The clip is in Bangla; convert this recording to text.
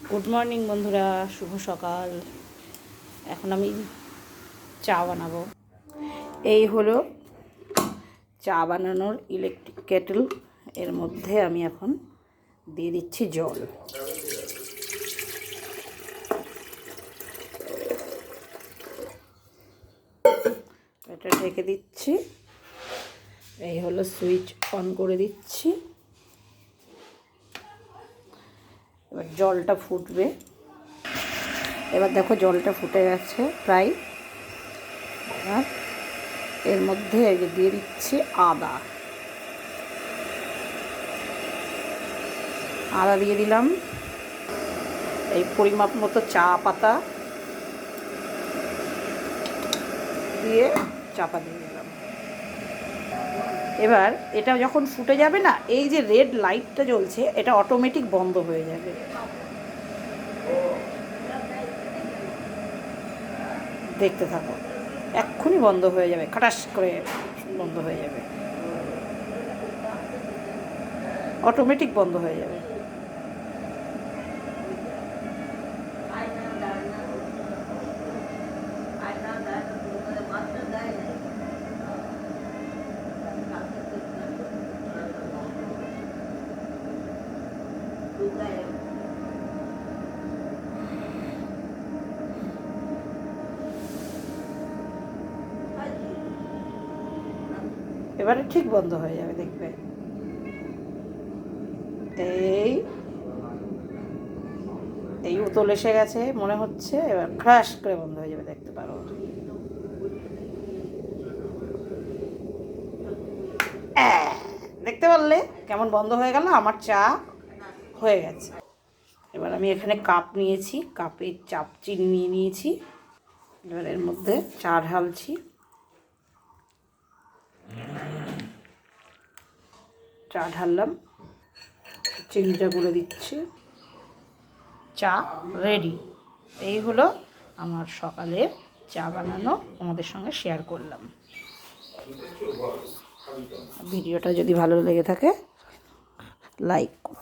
গুড মর্নিং বন্ধুরা, শুভ সকাল। এখন আমি চা বানাবো। এই হলো চা বানানোর ইলেকট্রিক কেটল। এর মধ্যে আমি এখন দিয়ে দিচ্ছি জল। এটা ঢেকে দিচ্ছি। এই হলো সুইচ অন করে দিচ্ছি। এবার জলটা ফুটবে। এবার দেখো জলটা ফুটে গেছে প্রায়। এবার এর মধ্যে দিয়ে দিচ্ছি আদা দিয়ে দিলাম। এই পরিমাপ মতো চা পাতা দিয়ে চাপা দিয়ে দিলাম। এবার এটা যখন ফুটে যাবে না, এই যে রেড লাইটটা জ্বলছে, এটা অটোমেটিক বন্ধ হয়ে যাবে। দেখতে থাকো, এক্ষুনি বন্ধ হয়ে যাবে, খাটাস করে বন্ধ হয়ে যাবে, অটোমেটিক বন্ধ হয়ে যাবে। এবারে ঠিক বন্ধ হয়ে যাবে, দেখবে। এই উতল এসে গেছে মনে হচ্ছে, এবার ক্রাশ করে বন্ধ হয়ে যাবে, দেখতে পারো। দেখতে পারলে কেমন বন্ধ হয়ে গেল? আমার চা হয়ে গেছে। এবার আমি এখানে কাপ নিয়েছি, কাপে চিনি নিয়ে নিয়েছি। এবার এর মধ্যে চা ঢালছি। চা ঢাললাম, চিনিটা গুলে দিচ্ছি। চা রেডি। এই হলো আমার সকালের চা বানানো, তোমাদের সঙ্গে শেয়ার করলাম। ভিডিওটা যদি ভালো লেগে থাকে লাইক করো।